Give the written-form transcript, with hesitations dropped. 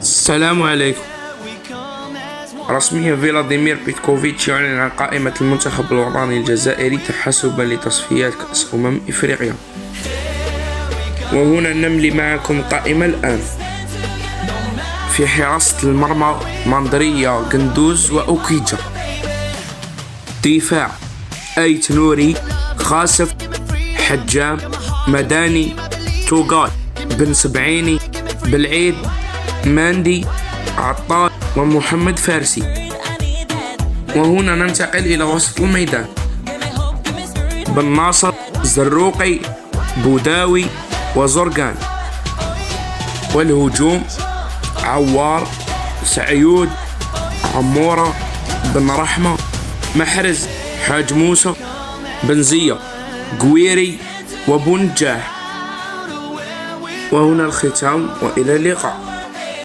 السلام عليكم. رسميا فيلاديمير بيتكوفيتش يعلن عن قائمة المنتخب الوطني الجزائري تحسبا لتصفيات كأس إفريقيا. وهنا نملي معكم قائمة الآن: في حراسة المرمى مندرية، قندوز وأوكيجا. دفاع: أيت نوري، خاسف، حجام، مداني، توغاي، بن سبعيني، بالعيد، ماندي، عطار ومحمد فارسي. وهنا ننتقل إلى وسط الميدان: بن ناصر، زروقي، بوداوي وزرقان. والهجوم: عوار، سعيود، عمورة، بن رحمة، محرز، حاج موسى، بنزية، قويري وبنجاح. وهنا الختام، وإلى اللقاء.